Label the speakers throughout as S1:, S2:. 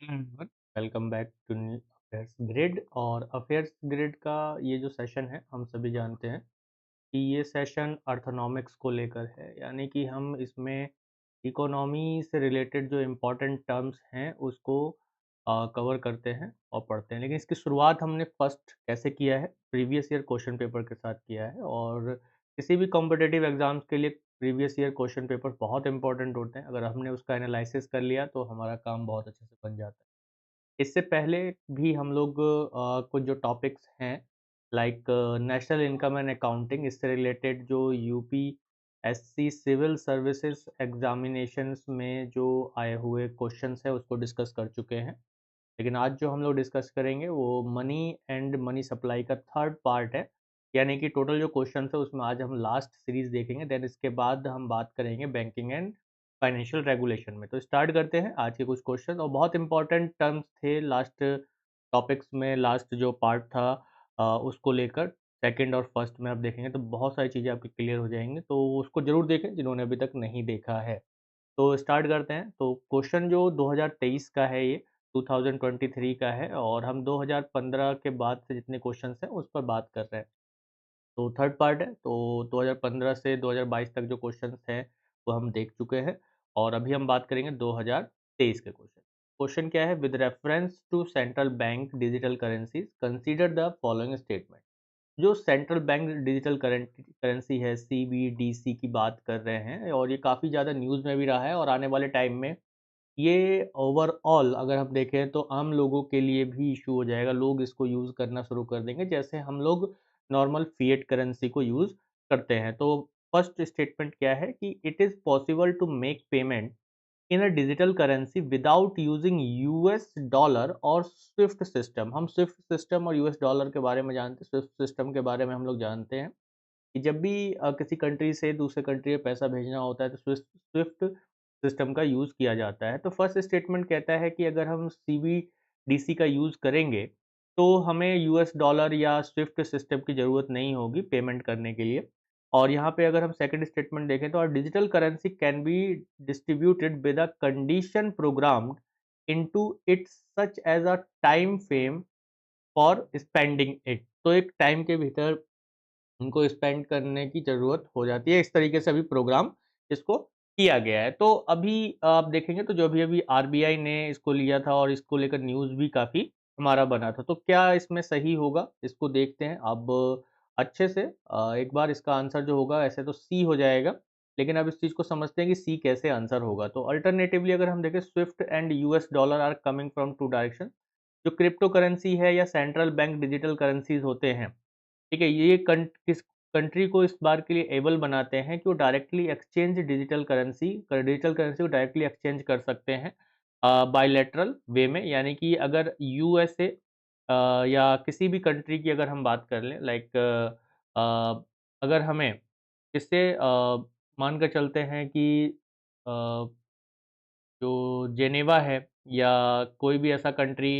S1: Welcome back to affairs grid. और affairs grid का ये जो सेशन है, हम सभी जानते हैं कि ये सेशन अर्थोनॉमिक्स को लेकर है, यानी कि हम इसमें इकोनॉमी से रिलेटेड जो इम्पोर्टेंट टर्म्स हैं उसको कवर करते हैं और पढ़ते हैं। लेकिन इसकी शुरुआत हमने फर्स्ट कैसे किया है, प्रीवियस ईयर क्वेश्चन पेपर के साथ किया है। और किसी भी कॉम्पिटिटिव एग्जाम्स के लिए प्रीवियस ईयर क्वेश्चन पेपर बहुत इंपॉर्टेंट होते हैं। अगर हमने उसका एनालिसिस कर लिया तो हमारा काम बहुत अच्छे से बन जाता है। इससे पहले भी हम लोग कुछ जो टॉपिक्स हैं, like national income and accounting, इससे रिलेटेड जो यूपीएससी सिविल सर्विसेज एग्जामिनेशंस में जो आए हुए क्वेश्चंस है उसको डिस्कस कर चुके हैं। लेकिन आज जो हम लोग डिस्कस करेंगे वो मनी एंड मनी सप्लाई का थर्ड पार्ट है। यानी कि टोटल जो क्वेश्चन है उसमें आज हम लास्ट सीरीज देखेंगे, देन इसके बाद हम बात करेंगे बैंकिंग एंड फाइनेंशियल रेगुलेशन में। तो स्टार्ट करते हैं आज के कुछ क्वेश्चन, और बहुत इंपॉर्टेंट टर्म्स थे लास्ट टॉपिक्स में। लास्ट जो पार्ट था उसको लेकर सेकंड और फर्स्ट में आप देखेंगे तो बहुत सारी चीज़ें आपकी क्लियर हो जाएंगी, तो उसको जरूर देखें जिन्होंने अभी तक नहीं देखा है। तो स्टार्ट करते हैं। तो क्वेश्चन जो 2023 का है, ये 2023 का है, और हम 2015 के बाद से जितने क्वेश्चंस हैं उस पर बात कर रहे हैं। तो थर्ड पार्ट है। तो 2015 से 2022 तक जो क्वेश्चंस हैं वो हम देख चुके हैं, और अभी हम बात करेंगे 2023 के क्वेश्चन। क्वेश्चन क्या है? With reference to central bank digital currencies consider the following statement. जो सेंट्रल बैंक डिजिटल करेंसी है, सीबीडीसी की बात कर रहे हैं, और ये काफ़ी ज़्यादा न्यूज़ में भी रहा है, और आने वाले टाइम में ये ओवरऑल अगर हम देखें तो आम लोगों के लिए भी इशू हो जाएगा। लोग इसको यूज़ करना शुरू कर देंगे जैसे हम लोग नॉर्मल फिएट करेंसी को यूज़ करते हैं। तो फर्स्ट स्टेटमेंट क्या है कि it is possible to make payment in a digital currency without using US dollar और स्विफ्ट सिस्टम। हम स्विफ्ट सिस्टम और यूएस डॉलर के बारे में जानते हैं, स्विफ्ट सिस्टम के बारे में हम लोग जानते हैं कि जब भी किसी कंट्री से दूसरे कंट्री में पैसा भेजना होता है तो स्विफ्ट सिस्टम का यूज़ किया जाता है। तो फर्स्ट स्टेटमेंट कहता है कि अगर हम सीबीडीसी का यूज़ करेंगे तो हमें यूएस डॉलर या स्विफ्ट सिस्टम की ज़रूरत नहीं होगी पेमेंट करने के लिए। और यहाँ पे अगर हम सेकंड स्टेटमेंट देखें तो digital currency can be distributed with a condition programmed into it such as a time frame for spending it. तो एक टाइम के भीतर उनको स्पेंड करने की ज़रूरत हो जाती है। इस तरीके से अभी प्रोग्राम इसको किया गया है। तो अभी आप देखेंगे तो जो अभी-अभी आरबीआई ने इसको लिया था और इसको लेकर न्यूज़ भी काफ़ी हमारा बना था। तो क्या इसमें सही होगा? इसको देखते हैं अब अच्छे से। एक बार इसका आंसर जो होगा ऐसे तो सी हो जाएगा, लेकिन अब इस चीज़ को समझते हैं कि सी कैसे आंसर होगा। तो अल्टरनेटिवली अगर हम देखें, SWIFT and US dollar are coming from two direction. जो क्रिप्टो करेंसी है या सेंट्रल बैंक डिजिटल करेंसीज़ होते हैं, ठीक है? ये किस कंट्री को इस बार के लिए एबल बनाते हैं कि वो डायरेक्टली एक्सचेंज डिजिटल करेंसी को डायरेक्टली एक्सचेंज कर सकते हैं बायलैटरल वे में। यानी कि अगर यूएसए या किसी भी कंट्री की अगर हम बात कर लें, लाइक अगर हमें इससे मान कर चलते हैं कि अ जो जेनेवा है या कोई भी ऐसा कंट्री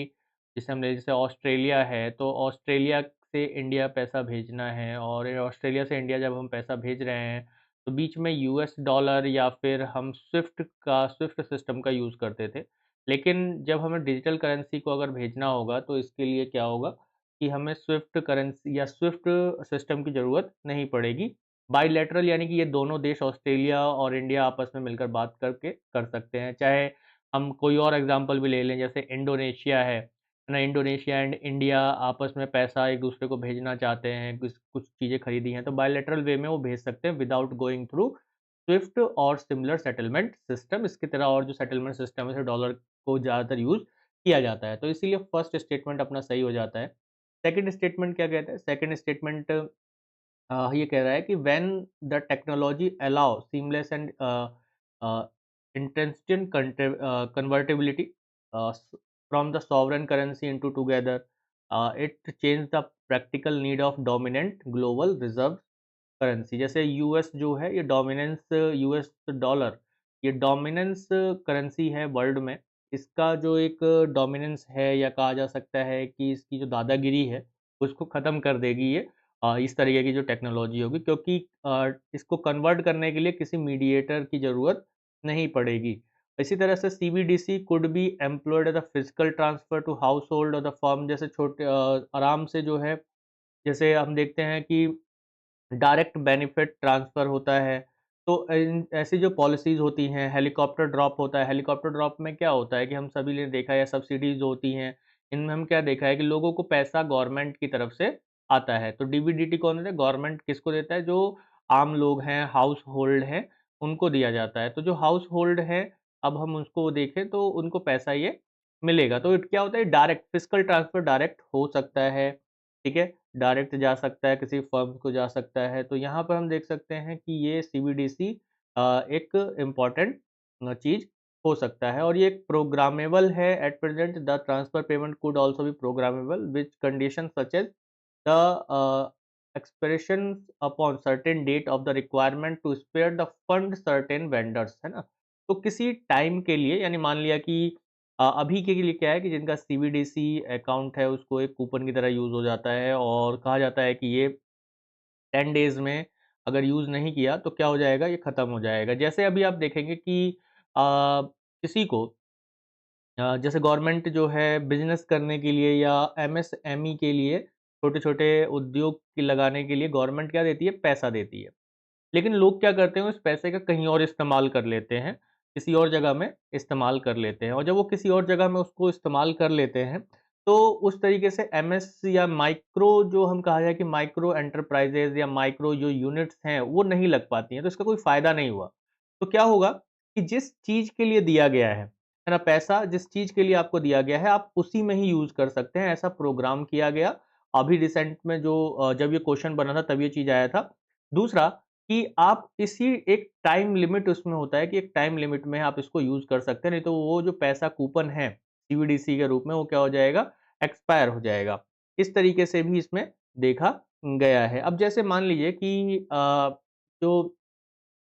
S1: जिसे हम ले, जैसे ऑस्ट्रेलिया है, तो ऑस्ट्रेलिया से इंडिया पैसा भेजना है, और ये ऑस्ट्रेलिया से इंडिया जब हम पैसा भेज रहे हैं तो बीच में यूएस डॉलर या फिर हम स्विफ्ट सिस्टम का यूज़ करते थे। लेकिन जब हमें डिजिटल करेंसी को अगर भेजना होगा तो इसके लिए क्या होगा कि हमें स्विफ्ट करेंसी या स्विफ्ट सिस्टम की ज़रूरत नहीं पड़ेगी। बाइलैटरल यानी कि ये दोनों देश ऑस्ट्रेलिया और इंडिया आपस में मिलकर बात करके कर सकते हैं। चाहे हम कोई और एग्ज़ाम्पल भी ले लें, जैसे इंडोनेशिया है ना? इंडोनेशिया एंड इंडिया आपस में पैसा एक दूसरे को भेजना चाहते हैं, कुछ कुछ चीज़ें खरीदी हैं तो बाइलैटरल वे में वो भेज सकते हैं विदाउट गोइंग थ्रू स्विफ्ट और सिमिलर सेटलमेंट सिस्टम। इसकी तरह और जो सेटलमेंट सिस्टम है उसे डॉलर को ज़्यादातर यूज़ किया जाता है। तो इसीलिए फर्स्ट स्टेटमेंट अपना सही हो जाता है। सेकंड स्टेटमेंट क्या कहता है? सेकंड स्टेटमेंट ये कह रहा है कि when the technology allow seamless and intensive convertibility from the sovereign currency into together, it change the practical need of dominant global reserve currency. जैसे यूएस जो है ये डोमिनेंस, यूएस डॉलर ये डोमिनेंस करेंसी है वर्ल्ड में। इसका जो एक डोमिनेंस है, या कहा जा सकता है कि इसकी जो दादागिरी है उसको ख़त्म कर देगी ये इस तरीके की जो टेक्नोलॉजी होगी, क्योंकि इसको कन्वर्ट करने के लिए किसी मीडिएटर की ज़रूरत नहीं पड़ेगी। इसी तरह से CBDC could be employed as a physical transfer to household और द फर्म, जैसे छोटे आराम से जो है, जैसे हम देखते हैं कि डायरेक्ट बेनिफिट ट्रांसफ़र होता है। तो इन ऐसी जो पॉलिसीज़ होती हैं, हेलीकॉप्टर ड्रॉप होता है, हेलीकॉप्टर ड्रॉप में क्या होता है कि हम सभी ने देखा है, या सब्सिडीज़ होती हैं, इनमें हम क्या देखा है कि लोगों को पैसा गवर्नमेंट की तरफ से आता है। तो डीबीडीटी कौन देता है? गवर्नमेंट किसको देता है? जो आम लोग हैं, हाउस होल्ड हैं, उनको दिया जाता है। तो जो हाउस होल्ड है, अब हम उसको देखें तो उनको पैसा ये मिलेगा। तो क्या होता है, डायरेक्ट फिजिकल ट्रांसफ़र डायरेक्ट हो सकता है, ठीक है? डायरेक्ट जा सकता है, किसी फर्म को जा सकता है। तो यहाँ पर हम देख सकते हैं कि ये सीबीडीसी एक इम्पोर्टेंट चीज़ हो सकता है, और ये एक प्रोग्रामेबल है। At present the transfer payment could also be programmable which condition such as the expressions upon certain date of the requirement to spare the fund certain vendors, है ना? तो किसी टाइम के लिए, यानी मान लिया कि अभी के लिए क्या है कि जिनका सीबीडीसी अकाउंट है उसको एक कूपन की तरह यूज़ हो जाता है, और कहा जाता है कि ये 10 डेज़ में अगर यूज़ नहीं किया तो क्या हो जाएगा, ये ख़त्म हो जाएगा। जैसे अभी आप देखेंगे कि किसी को जैसे गवर्नमेंट जो है बिज़नेस करने के लिए या एमएसएमई के लिए, छोटे-छोटे उद्योग की लगाने के लिए गवर्नमेंट क्या देती है? पैसा देती है। लेकिन लोग क्या करते हैं, उस पैसे का कहीं और इस्तेमाल कर लेते हैं, किसी और जगह में इस्तेमाल कर लेते हैं, और जब वो किसी और जगह में उसको इस्तेमाल कर लेते हैं, तो उस तरीके से एमएस या माइक्रो, जो हम कहा जाए कि माइक्रो एंटरप्राइज़ेज़ या माइक्रो जो यूनिट्स हैं, वो नहीं लग पाती हैं, तो इसका कोई फ़ायदा नहीं हुआ। तो क्या होगा कि जिस चीज़ के लिए दिया गया है ना? पैसा जिस चीज़ के लिए आपको दिया गया है, आप उसी में ही यूज़ कर सकते हैं, ऐसा प्रोग्राम किया गया। अभी रिसेंट में जो जब ये क्वेश्चन बना था तब ये चीज़ आया था। दूसरा कि आप इसी एक टाइम लिमिट उसमें होता है कि एक टाइम लिमिट में आप इसको यूज़ कर सकते हैं, नहीं तो वो जो पैसा कूपन है सीवीडीसी के रूप में, वो क्या हो जाएगा, एक्सपायर हो जाएगा। इस तरीके से भी इसमें देखा गया है। अब जैसे मान लीजिए कि जो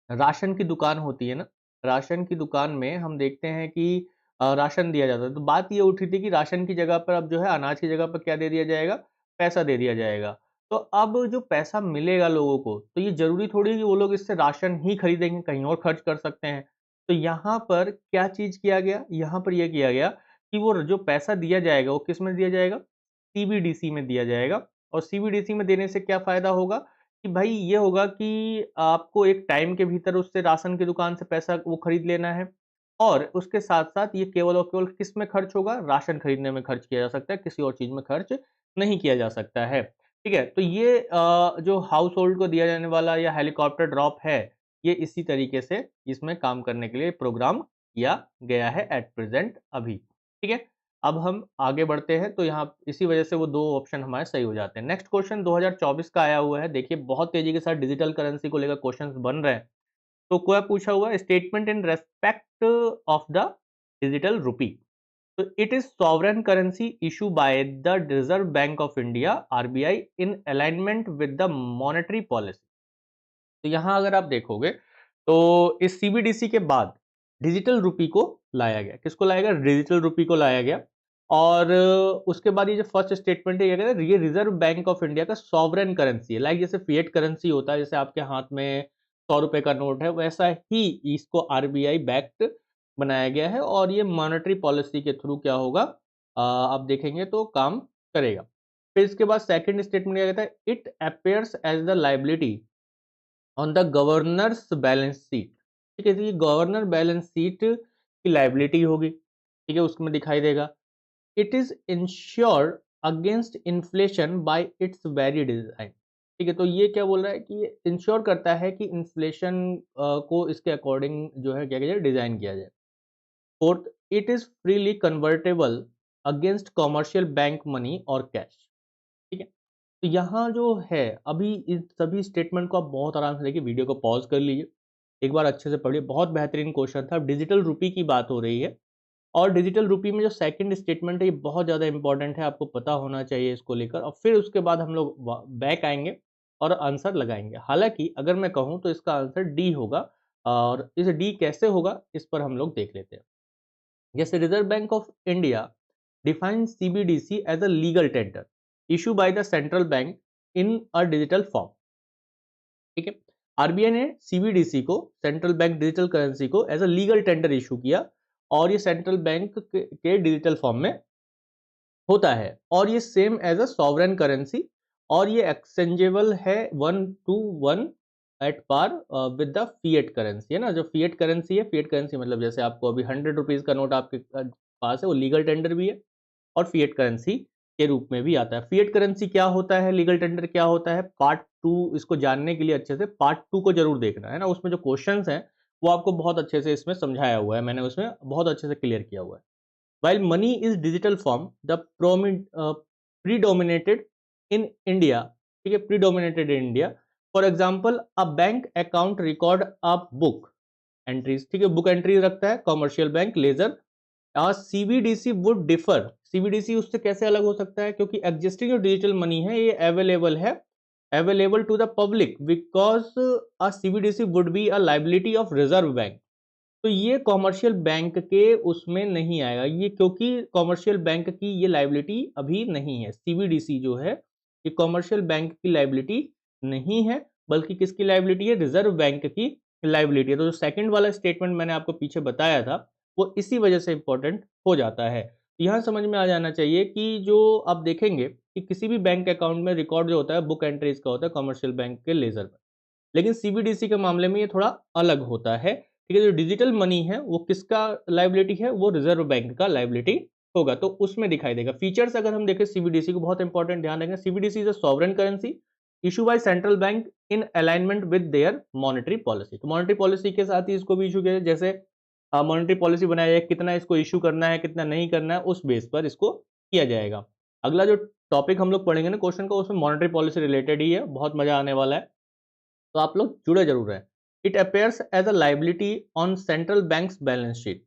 S1: राशन की दुकान होती है ना, राशन की दुकान में हम देखते हैं कि राशन दिया जाता है। तो बात ये उठी थी कि राशन की जगह पर अब जो है अनाज की जगह पर क्या दे दिया जाएगा? पैसा दे दिया जाएगा। तो अब जो पैसा मिलेगा लोगों को, तो ये ज़रूरी थोड़ी है कि वो लोग इससे राशन ही खरीदेंगे, कहीं और खर्च कर सकते हैं। तो यहाँ पर क्या चीज़ किया गया? यहाँ पर ये किया गया कि वो जो पैसा दिया जाएगा, वो किसमें दिया जाएगा? सीबीडीसी में दिया जाएगा, और सीबीडीसी में देने से क्या फ़ायदा होगा कि भाई ये होगा कि आपको एक टाइम के भीतर उससे राशन की दुकान से पैसा वो खरीद लेना है, और उसके साथ-साथ ये केवल और केवल किस में खर्च होगा? राशन खरीदने में खर्च किया जा सकता है, किसी और चीज़ में खर्च नहीं किया जा सकता है। ठीक है? तो ये जो हाउस होल्ड को दिया जाने वाला या हेलीकॉप्टर ड्रॉप है, ये इसी तरीके से इसमें काम करने के लिए प्रोग्राम किया गया है एट प्रेज़ेंट अभी। ठीक है? अब हम आगे बढ़ते हैं, तो यहाँ इसी वजह से वो 2 ऑप्शन हमारे सही हो जाते हैं। नेक्स्ट क्वेश्चन 2024 का आया हुआ है। देखिए बहुत तेज़ी के साथ डिजिटल करेंसी को लेकर क्वेश्चंस बन रहे हैं। तो क्या पूछा हुआ है? Statement in respect of the digital rupee. तो it is sovereign currency issue by the reserve bank of India RBI in alignment with the monetary policy. तो यहाँ अगर आप देखोगे, तो इस सीबीडीसी के बाद डिजिटल रूपी को लाया गया। किसको लाया गया? डिजिटल रूपी को लाया गया, और उसके बाद ये जो फर्स्ट स्टेटमेंट है, ये कहता है ये रिज़र्व बैंक ऑफ इंडिया का सॉवरेन करेंसी है। लाइक जैसे फिएट करेंसी होता है, जैसे आपके हाथ में ₹100 का नोट है, वैसा ही इसको आरबीआई बैक्ड बनाया गया है, और ये मॉनेटरी पॉलिसी के थ्रू क्या होगा, आप देखेंगे तो काम करेगा। फिर इसके बाद सेकंड स्टेटमेंट क्या कहता है? It appears as the liability on the governors balance sheet. ठीक है, तो ये गवर्नर बैलेंस शीट की लायबिलिटी होगी, ठीक है, उसमें दिखाई देगा। It is insured against inflation bye it's very design. ठीक है, तो ये क्या बोल रहा है कि ये इंश्योर करता है कि इन्फ्लेशन को इसके अकॉर्डिंग जो है क्या किया जाए, डिजाइन किया जाए। Fourth, it is freely convertible against commercial bank money और कैश। ठीक है, तो यहाँ जो है अभी इन सभी स्टेटमेंट को आप बहुत आराम से देखिए, वीडियो को पॉज़ कर लीजिए, एक बार अच्छे से पढ़िए, बहुत बेहतरीन क्वेश्चन था। डिजिटल रूपी की बात हो रही है, और डिजिटल रूपी में जो सेकंड स्टेटमेंट है, ये बहुत ज़्यादा इंपॉर्टेंट है, आपको पता होना चाहिए इसको लेकर, और फिर उसके बाद हम लोग बैक आएँगे और आंसर लगाएँगे। हालाँकि अगर मैं कहूँ तो इसका आंसर डी होगा, और इस डी कैसे होगा, इस पर हम लोग देख लेते हैं। जैसे reserve bank of India defines CBDC as a legal tender issued by the central bank in a digital form। ठीक है, आरबीआई ने सीबीडीसी को, सेंट्रल बैंक डिजिटल करेंसी को, as a legal tender issue किया, और ये सेंट्रल बैंक के digital form में होता है और ये same as a sovereign currency और ये एक्सचेंजेबल है 1 to 1 at par with the fiat currency, है ना। जो फिएट करेंसी है, फिएट करेंसी मतलब जैसे आपको अभी 100 रुपीज का नोट आपके पास है, वो लीगल टेंडर भी है और फिएट करेंसी के रूप में भी आता है। फिएट करेंसी क्या होता है, लीगल टेंडर क्या होता है, पार्ट 2 इसको जानने के लिए अच्छे से पार्ट 2 को जरूर देखना है ना। उसमें जो क्वेश्चंस हैं वो आपको बहुत अच्छे से इसमें समझाया हुआ है, मैंने उसमें बहुत अच्छे से क्लियर किया हुआ है। While money is digital form, the predominated in India, ठीक है, predominated in India. For example, a bank account record a book entries, ठीक है, book entries रखता है commercial bank, ledger. CBDC would differ. CBDC उससे कैसे अलग हो सकता है, क्योंकि existing जो digital money है ये available to the public because a CBDC would be a liability of Reserve Bank. तो ये कॉमर्शियल बैंक के उसमें नहीं आएगा ये, क्योंकि कॉमर्शियल बैंक की ये लायबिलिटी अभी नहीं है। सीबीडीसी जो है ये कॉमर्शियल बैंक की लायबिलिटी नहीं है, बल्कि किसकी लायबिलिटी है, रिजर्व बैंक की लायबिलिटी है। तो जो सेकंड वाला स्टेटमेंट मैंने आपको पीछे बताया था वो इसी वजह से इंपॉर्टेंट हो जाता है। यहाँ समझ में आ जाना चाहिए कि जो आप देखेंगे कि किसी भी बैंक अकाउंट में रिकॉर्ड जो होता है बुक एंट्रीज का होता है कॉमर्शियल बैंक के लेजर में, लेकिन सीबीडीसी के मामले में ये थोड़ा अलग होता है। ठीक है, जो डिजिटल मनी है वो किसका लायबिलिटी है, वो रिजर्व बैंक का लायबिलिटी होगा, तो उसमें दिखाई देगा। फीचर्स अगर हम देखें सीबीडीसी को, बहुत इंपॉर्टेंट ध्यान रखें, CBDC is a sovereign currency issue by central bank in alignment with their monetary policy. तो मॉनेटरी पॉलिसी के साथ ही इसको भी इशू किया, जैसे मॉनेटरी पॉलिसी बनाया जाए, कितना इसको इशू करना है कितना नहीं करना है, उस बेस पर इसको किया जाएगा। अगला जो टॉपिक हम लोग पढ़ेंगे ना क्वेश्चन का, उसमें मॉनेटरी पॉलिसी रिलेटेड ही है, बहुत मजा आने वाला है, तो आप लोग जुड़े जरूर रहें। It appears as a liability on central bank's balance sheet.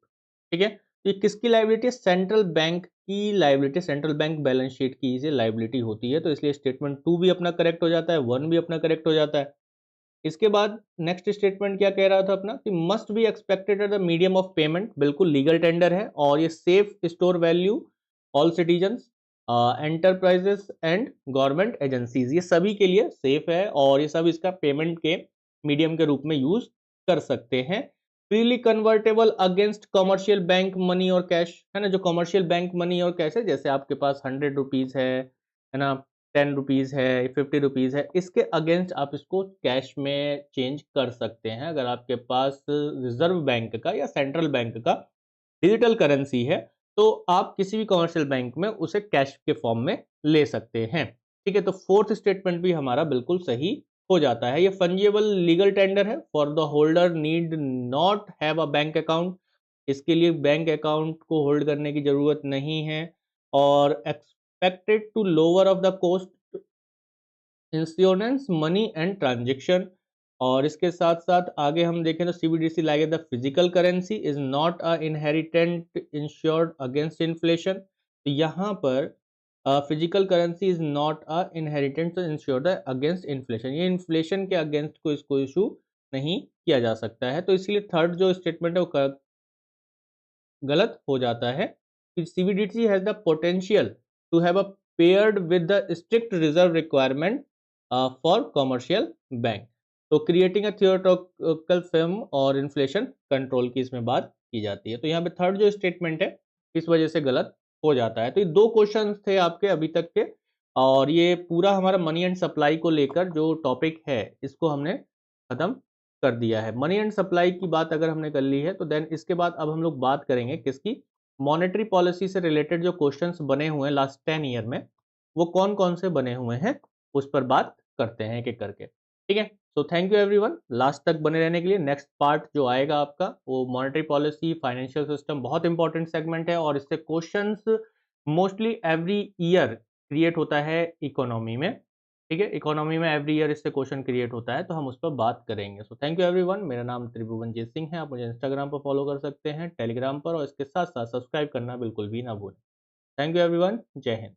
S1: ठीक है, तो ये किसकी लाइबिलिटी है, सेंट्रल बैंक की liability, central bank balance sheet की ये लाइबिलिटी होती है। तो इसलिए स्टेटमेंट 2 भी अपना करेक्ट हो जाता है, 1 भी अपना करेक्ट हो जाता है। इसके बाद नेक्स्ट स्टेटमेंट क्या कह रहा था अपना, कि must be expected at the medium of payment, बिल्कुल लीगल टेंडर है और ये safe store value all citizens enterprises and government agencies, ये सभी के लिए सेफ है और ये सब इसका पेमेंट के मीडियम के रूप में यूज कर सकते हैं। Freely convertible against commercial bank money और कैश, है ना। जो कॉमर्शियल बैंक मनी और कैश है, जैसे आपके पास 100 रुपीज है ना, 10 रुपीज है, 50 रुपीज है, इसके अगेंस्ट आप इसको कैश में चेंज कर सकते हैं। अगर आपके पास रिजर्व बैंक का या सेंट्रल बैंक का डिजिटल करेंसी है तो आप किसी भी कमर्शियल बैंक में उसे कैश के फॉर्म में ले सकते हैं। ठीक है, तो फोर्थ स्टेटमेंट भी हमारा बिल्कुल सही हो जाता है। ये फंजिबल लीगल टेंडर है, for the holder need not have a bank account, इसके लिए बैंक अकाउंट को होल्ड करने की जरूरत नहीं है, और expected to lower of the cost insurance money and transaction. और इसके साथ साथ आगे हम देखें तो CBDC like the physical currency is not a inherent insured against inflation. तो यहाँ पर physical currency is not a inherent insured against inflation, ये इन्फ्लेशन के अगेंस्ट को इसको इशू नहीं किया जा सकता है। तो इसलिए थर्ड जो स्टेटमेंट है वो गलत हो जाता है। CBDT has the potential to have a paired with the strict reserve requirement for commercial bank, तो क्रिएटिंग अ थियोरेटिकल फिल्म और इन्फ्लेशन कंट्रोल की इसमें बात की जाती है। तो यहाँ पे थर्ड जो स्टेटमेंट है इस वजह से गलत हो जाता है। तो ये दो क्वेश्चन थे आपके अभी तक के, और ये पूरा हमारा मनी एंड सप्लाई को लेकर जो टॉपिक है इसको हमने खत्म कर दिया है। मनी एंड सप्लाई की बात अगर हमने कर ली है तो देन इसके बाद अब हम लोग बात करेंगे किसकी, मॉनेटरी पॉलिसी से रिलेटेड जो क्वेश्चंस बने हुए हैं लास्ट 10 ईयर में, वो कौन कौन से बने हुए हैं उस पर बात करते हैं एक एक करके। ठीक है, so thank you everyone last तक बने रहने के लिए। नेक्स्ट पार्ट जो आएगा आपका वो मॉनेटरी पॉलिसी फाइनेंशियल सिस्टम, बहुत इंपॉर्टेंट सेगमेंट है और इससे questions mostly every year create होता है इकोनॉमी में। ठीक है, इकोनॉमी में एवरी ईयर इससे क्वेश्चन क्रिएट होता है, तो हम उस पर बात करेंगे। सो थैंक यू एवरीवन, मेरा नाम त्रिभुवनजीत सिंह है, आप मुझे इंस्टाग्राम पर फॉलो कर सकते हैं, टेलीग्राम पर, और इसके साथ साथ सब्सक्राइब करना बिल्कुल भी ना भूलें। थैंक यू एवरीवन, जय हिंद।